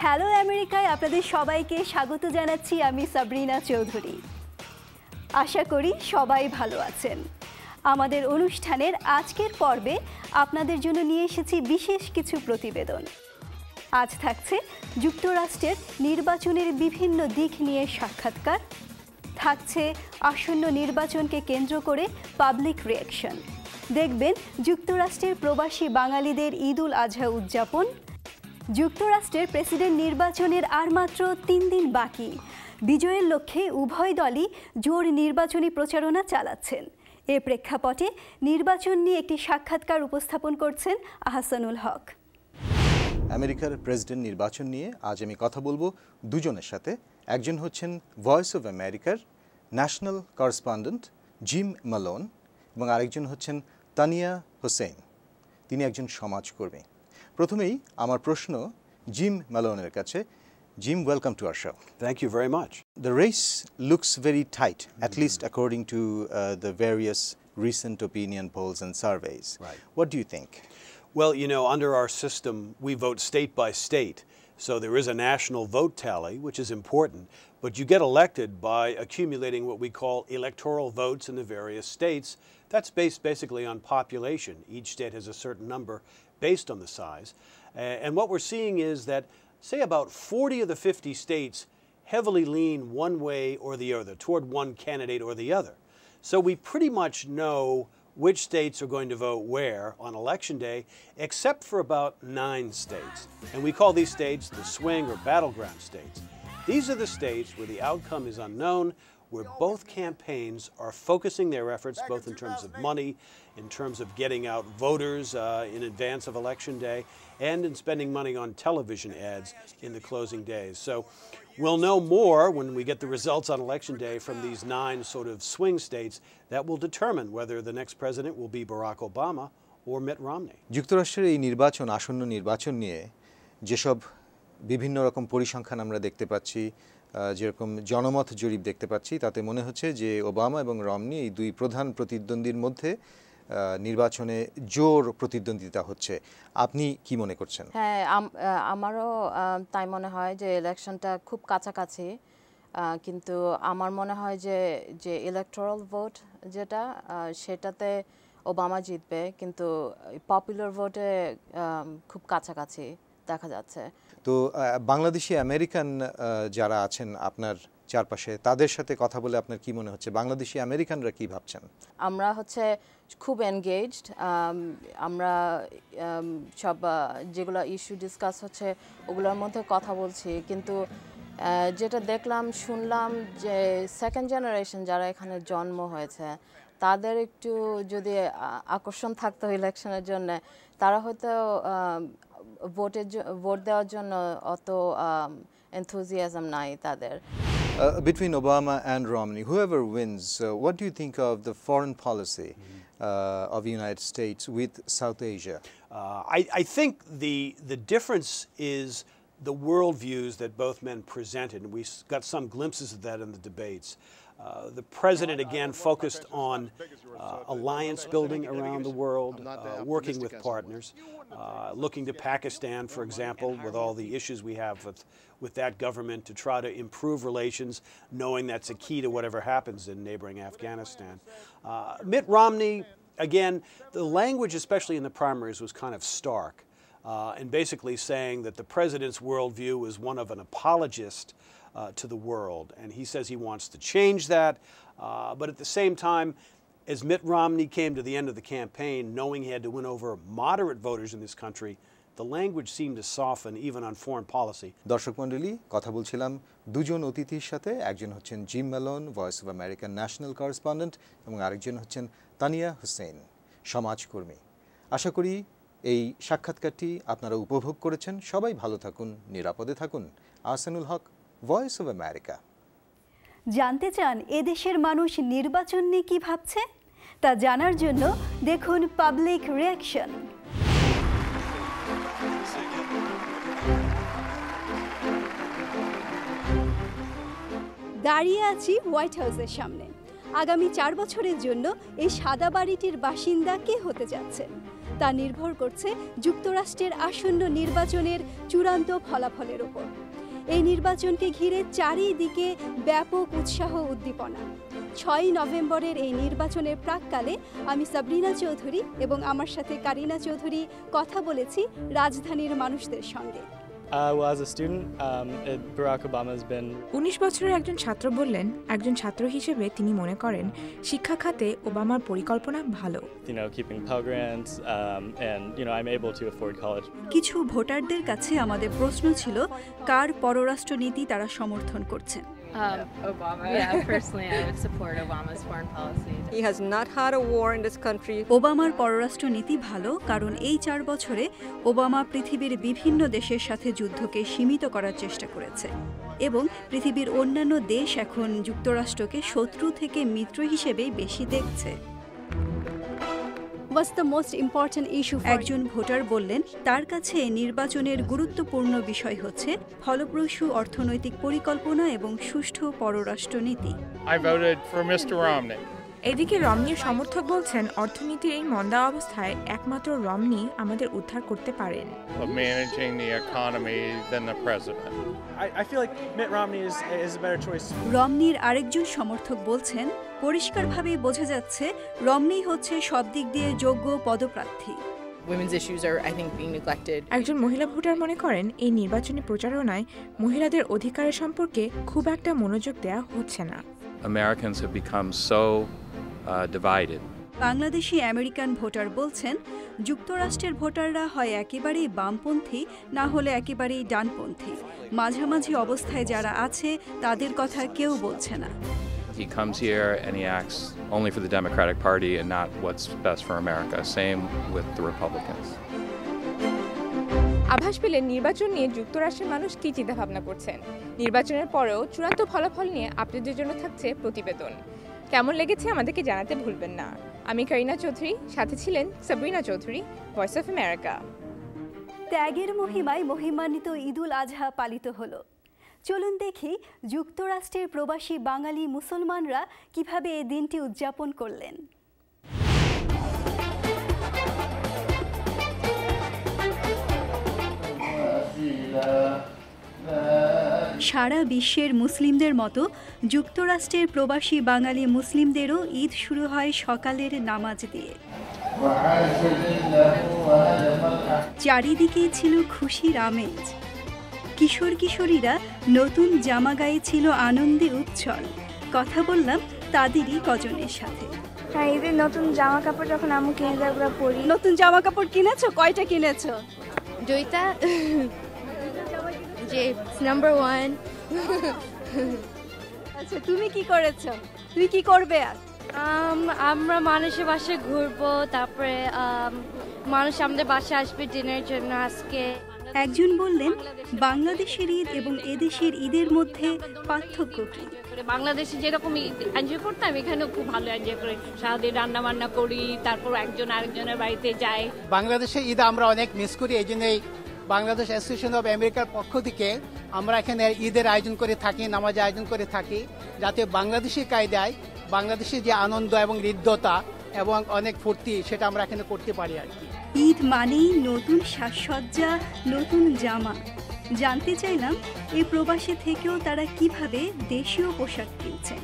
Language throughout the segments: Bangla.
হ্যালো আমেরিকায় আপনাদের সবাইকে স্বাগত জানাচ্ছি আমি সাবরিনা চৌধুরী। আশা করি সবাই ভালো আছেন। আমাদের অনুষ্ঠানের আজকের পর্বে আপনাদের জন্য নিয়ে এসেছি বিশেষ কিছু প্রতিবেদন। আজ থাকছে যুক্তরাষ্ট্রের নির্বাচনের বিভিন্ন দিক নিয়ে সাক্ষাৎকার, থাকছে আসন্ন নির্বাচনকে কেন্দ্র করে পাবলিক রিঅ্যাকশন, দেখবেন যুক্তরাষ্ট্রের প্রবাসী বাঙালিদের ঈদ উল আজহা উদযাপন, যুক্তরাষ্ট্রের প্রেসিডেন্ট নির্বাচনের আর মাত্র 3 দিন বাকি, বিজয়ের লক্ষ্যে উভয় দলই জোর নির্বাচনী প্রচারণা চালাচ্ছেন। এ প্রেক্ষাপটে নির্বাচন নিয়ে একটি সাক্ষাৎকার উপস্থাপন করছেন আহসানুল হক। আমেরিকার প্রেসিডেন্ট নির্বাচন নিয়ে আজ আমি কথা বলবো দুজনের সাথে। একজন হচ্ছেন ভয়েস অফ আমেরিকার ন্যাশনাল করেসপন্ডেন্ট জিম ম্যালোন এবং আরেকজন হচ্ছেন তানিয়া হোসেন, তিনি একজন সমাজকর্মী। প্রথমেই আমার প্রশ্ন জিম ম্যালোনের কাছে। Jim, welcome to our show. Thank you very much. The race looks very tight, at least according to the various recent opinion polls and surveys. Right. What do you think? Well, you know, under our system, we vote state by state. So there is a national vote tally, which is important, but you get elected by accumulating what we call electoral votes in the various states. That's based basically on population. Each state has a certain number based on the size. And what we're seeing is that say about 40 of the 50 states heavily lean one way or the other, toward one candidate or the other. So we pretty much know which states are going to vote where on election day, except for about 9 states. And we call these states the swing or battleground states. These are the states where the outcome is unknown, where both campaigns are focusing their efforts, both in terms of money, in terms of getting out voters in advance of election day, and in spending money on television ads in the closing days. So we'll know more when we get the results on election day from these 9 sort of swing states that will determine whether the next president will be Barack Obama or Mitt Romney. যুক্তরাষ্ট্রের এই নির্বাচন, আসন্ন নির্বাচন নিয়ে যেসব বিভিন্ন রকম পরিসংখ্যান আমরা দেখতে পাচ্ছি, যেরকম জনমত জরিপ দেখতে পাচ্ছি, তাতে মনে হচ্ছে যে ওবামা এবং রমনি এই দুই প্রধান প্রতিদ্বন্দ্বীর মধ্যে নির্বাচনে জোর প্রতিদ্বন্দ্বিতা হচ্ছে। আপনি কি মনে করছেন? হ্যাঁ, আমারও তাই মনে হয় যে ইলেকশনটা খুব কাছাকাছি, কিন্তু আমার মনে হয় যে ইলেকটোরাল ভোট যেটা সেটাতে ওবামা জিতবে, কিন্তু পপুলার ভোটে খুব কাছাকাছি দেখা যাচ্ছে। তো বাংলাদেশি আমেরিকান যারা আছেন আপনার চারপাশে, তাদের সাথে কথা বলে আপনার কি মনে হচ্ছে? বাংলাদেশি আমেরিকানরা কি ভাবছেন? আমরা খুব এনগেজড, আমরা সব যেগুলো ইস্যু ডিসকাস হচ্ছে ওগুলোর মধ্যে কথা বলছি, কিন্তু যেটা দেখলাম শুনলাম যে সেকেন্ড জেনারেশন যারা এখানে জন্ম হয়েছে তাদের একটু যদি আকর্ষণ থাকতো ইলেকশনের জন্য, তারা হয়তো ভোট দেওয়ার জন্য অত enthusiasm নাই তাদের। Between Obama and Romney, whoever wins, what do you think of the foreign policy of the United States with South Asia? I think the difference is the worldviews that both men presented, and we got some glimpses of that in the debates. The president again focused on alliance building around the world, working with partners, looking to Pakistan, for example, with all the issues we have with that government, to try to improve relations, knowing that's a key to whatever happens in neighboring Afghanistan. Mitt Romney, again, the language, especially in the primaries, was kind of stark, and basically saying that the president's worldview is one of an apologist to the world, and he says he wants to change that, but at the same time, as Mitt Romney came to the end of the campaign, knowing he had to win over moderate voters in this country, the language seemed to soften even on foreign policy. দর্শক মণ্ডলী, কথা বলছিলাম দুজন অতিথির সাথে। একজন হচ্ছেন জিম ম্যালোন, ভয়েস অফ আমেরিকার ন্যাশনাল করেসপন্ডেন্ট, এবং আরেকজন হচ্ছেন তানিয়া হোসেন, সমাজকর্মী। আশা করি এই সাক্ষাৎকারটি আপনারা উপভোগ করেছেন। সবাই ভালো থাকুন, নিরাপদে থাকুন। আহসানুল হক, ভয়েস অফ আমেরিকা। জানতে চান এদেশের মানুষ নির্বাচন নিয়ে কি ভাবছে? তা জানার জন্য দেখুন পাবলিক রিঅ্যাকশন। দাঁড়িয়ে আছি হোয়াইট হাউসের সামনে। আগামী 4 বছরের জন্য এই সাদা বাড়িটির বাসিন্দা কে হতে যাচ্ছেন? তা নির্ভর করছে যুক্তরাষ্ট্রের আসন্ন নির্বাচনের চূড়ান্ত ফলাফলের ওপর। এই নির্বাচনকে ঘিরে চারিদিকে ব্যাপক উৎসাহ উদ্দীপনা। 6 নভেম্বরের এই নির্বাচনের প্রাক্কালে আমি সাবরিনা চৌধুরী এবং আমার সাথে কারিনা চৌধুরী কথা বলেছি রাজধানীর মানুষদের সঙ্গে। Well, as a student, Barack Obama has been 19 বছরের একজন ছাত্র বললেন, একজন ছাত্র হিসেবে তিনি মনে করেন শিক্ষা খাতে ওবামার পরিকল্পনা ভালো। keeping Pell Grants, and I'm able to afford college. কিছু ভোটারদের কাছে আমাদের প্রশ্ন ছিল কার পররাষ্ট্রনীতি তারা সমর্থন করছেন। Obama. Yeah, personally, I would support Obama's foreign policy. He has not had a war in this country. ওবামার পররাষ্ট্রনীতি ভালো কারণ এই 4 বছরে ওবামা পৃথিবীর বিভিন্ন দেশের সাথে যুদ্ধকে সীমিত করার চেষ্টা করেছে এবং পৃথিবীর অন্যান্য দেশ এখন যুক্তরাষ্ট্রকে শত্রু থেকে মিত্র হিসেবেই বেশি দেখছে। What's the most important issue for একজন ভোটার বললেন তার কাছে নির্বাচনের গুরুত্বপূর্ণ বিষয় হচ্ছে ফলপ্রসূ অর্থনৈতিক পরিকল্পনা এবং সুষ্ঠু পররাষ্ট্রনীতি। I voted for Mr. Romney. এদিকে রমনির সমর্থক বলছেন অর্থনীতির এই মন্দা অবস্থায় একমাত্র রমনি আমাদের উদ্ধার করতে পারেন। Of managing the economy than the president. I feel like Mitt Romney is a better choice. রমনির আরেকজন সমর্থক বলছেন পরিষ্কারভাবে বোঝা যাচ্ছে রমনি হচ্ছে সব দিক দিয়ে যোগ্য পদপ্রার্থী। Women's issues are, I think, being neglected. একজন মহিলা ভোটার মনে করেন এই নির্বাচনী প্রচারণায় মহিলাদের অধিকারের সম্পর্কে খুব একটা মনোযোগ দেওয়া হচ্ছে না। Americans have become so divided. Bangladeshi American voter বলছেন যুক্তরাষ্ট্রের ভোটাররা হয় একেবারেই বামপন্থী না হলে একেবারেই ডানপন্থী, মাঝামাঝি অবস্থায় যারা আছে তাদের কথা কেউ বলছে না। He comes here and he acts only for the Democratic Party and not what's best for America. Same with the Republicans. আভাস পেলেন নির্বাচন নিয়ে যুক্তরাষ্ট্রের মানুষ কী চিন্তাভাবনা করছেন। নির্বাচনের পরেও চূড়ান্ত ফলাফল নিয়ে আপনাদের জন্য থাকছে প্রতিবেদন। কেমন লেগেছে আমাদেরকে জানাতে ভুলবেন না। আমি কারিনা চৌধুরী, সাথে ছিলেন Sabrina Chowdhury, voice of America. ত্যাগের মহিমায় মহিমান্বিত ঈদুল আজহা পালিত হলো। চলুন দেখি যুক্তরাষ্ট্রের প্রবাসী বাঙালি মুসলমানরা কিভাবে এই দিনটি উদযাপন করলেন। সারা বিশ্বের মুসলিমদের মতো যুক্তরাষ্ট্রের প্রবাসী বাঙালি মুসলিমদেরও ঈদ শুরু হয় সকালের নামাজ দিয়ে। চারিদিকে ছিল খুশির আমেজ। কিশোর কিশোরীরা নতুন জামা গায়ে ছিল আনন্দে উচ্ছল। কথা বললাম তাদেরই কজনের সাথে। হ্যাঁ, ঈদের নতুন জামা কাপড় যখন আম্মু কিনে দেয় ওগুলো পরি। নতুন জামা কাপড় কিনেছো? কয়টা কিনেছো? জয়িতা যে নাম্বার 1। আচ্ছা, তুমি কি করেছো? তুমি কি করবে আজ? আমরা মানুষের বাসায় ঘুরবো, তারপরে মানুষ আমাদের বাসায় আসবে ডিনারের জন্য আজকে। একজন বললেন বাংলাদেশের ঈদ এবং এদেশের ঈদের মধ্যে পার্থক্য কি? বাংলাদেশে যেরকম এনজয় করতাম এখানেও খুব ভালো এনজয় করি। সারাদিন রান্না বান্না করি, তারপর একজন আরেকজনের বাড়িতে যাই। বাংলাদেশে ঈদ আমরা অনেক মিস করি, এই জন্যই বাংলাদেশ অ্যাসোসিয়েশন অব আমেরিকার পক্ষ থেকে আমরা এখানে ঈদের আয়োজন করে থাকি, নামাজ আয়োজন করে থাকি, যাতে বাংলাদেশি কায়দায় বাংলাদেশের যে আনন্দ এবং হৃদ্যতা এবং অনেক ফুর্তি সেটা আমরা এখানে করতে পারি আর কি। ঈদ মানেই নতুন সাজসজ্জা, নতুন জামা। জানতে চাইলাম এই প্রবাসে থেকেও তারা কিভাবে দেশীয় পোশাক কিনছেন।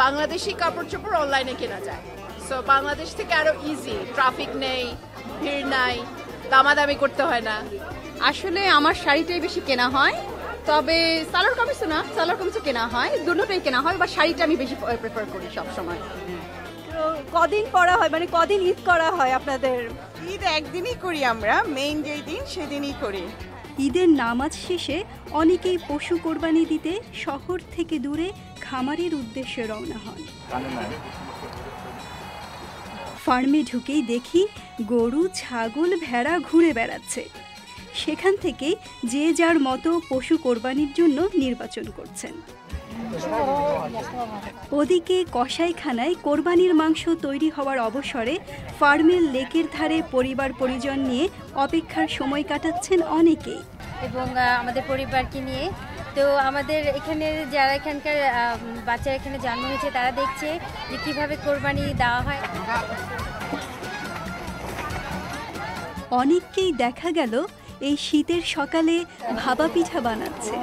বাংলাদেশি কাপড় চোপড় অনলাইনে কেনা যায়, সো বাংলাদেশ থেকে আরো ইজি, ট্রাফিক নেই, ভিড় নাই, দামাদামি করতে হয় না। আসলে আমার শাড়িটাই বেশি কেনা হয়, তবে সালোয়ার কামিজও না, সালোয়ার কামিজও কেনা হয়, দুটোটাই কেনা হয়, বা শাড়িটা আমি বেশি প্রেফার করি সব সময়। তো কদিন পরা হয়, মানে কদিন ঈদ করা হয় আপনাদের? ঈদ একদিনই করি আমরা, মেইন যেই দিন সেদিনই করি। ঈদের নামাজ শেষে অনেকেই পশু কোরবানি দিতে শহর থেকে দূরে খামারের উদ্দেশ্যে রওনা হন। ফার্মে ঢুকেই দেখি গরু, ছাগল, ভেড়া ঘুরে বেড়াচ্ছে। সেখান থেকেই যে যার মতো পশু কোরবানির জন্য নির্বাচন করছেন। ওদিকে কসাইখানায় কোরবানির মাংস তৈরি হওয়ার অবসরে ফার্মের লেকের ধারে পরিবার পরিজন নিয়ে অপেক্ষার সময় কাটাচ্ছেন অনেকেই। এবং আমাদের পরিবারকে নিয়ে, তো আমাদের এখানে যারা এখানকার বাচ্চারা এখানে জন্ম হয়েছে তারা দেখছে যে কীভাবে কোরবানি দেওয়া হয়। অনেককেই দেখা গেল এই শীতের সকালে ভাপা পিঠা বানাচ্ছে।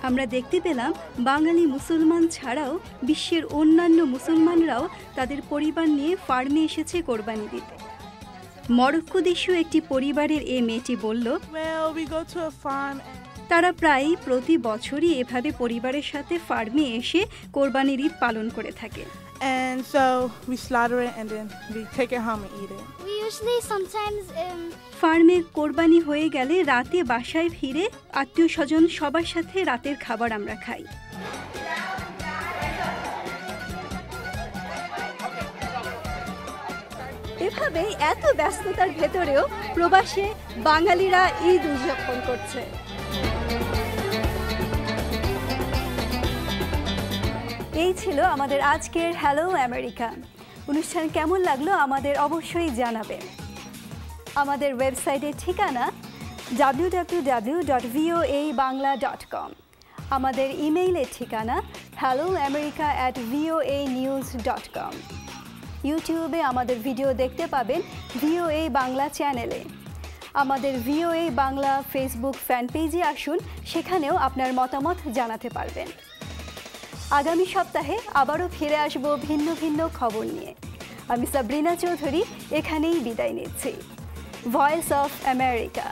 আমরা দেখতে পেলাম বাঙালি মুসলমান ছাড়াও বিশ্বের অন্যান্য মুসলমানরাও তাদের পরিবার নিয়ে ফার্মে এসেছে কোরবানি দিতে। মরক্কো দেশীয় একটি পরিবারের এই মেয়েটি বলল, তারা প্রায় প্রতি বছরই এভাবে পরিবারের সাথে ফার্মে এসে কোরবানির ঈদ পালন করে থাকে। And so we slaughter it and then we take it home and eat it. We usually sometimes ফার্মে কোরবানি হয়ে গেলে রাতে বাসায় ফিরে আত্মীয় স্বজন সবার সাথে রাতের খাবার আমরা খাই। এভাবে এত ব্যস্ততার ভেতরেও প্রবাসে বাঙালিরা ঈদ উদযাপন করছে। এই ছিল আমাদের আজকের হ্যালো আমেরিকা অনুষ্ঠান। কেমন লাগলো আমাদের অবশ্যই জানাবেন। আমাদের ওয়েবসাইটের ঠিকানা www.voabangla.com, আমাদের ইমেইলের ঠিকানা helloamerica@voanews.com। ইউটিউবে আমাদের ভিডিও দেখতে পাবেন VOA বাংলা চ্যানেলে। আমাদের VOA বাংলা ফেসবুক ফ্যান পেজে আসুন, সেখানেও আপনার মতামত জানাতে পারবেন। আগামী সপ্তাহে আবারও ফিরে আসব ভিন্ন ভিন্ন খবর নিয়ে। আমি সাবরিনা চৌধুরী এখানেই বিদায় নিচ্ছি। Voice of America.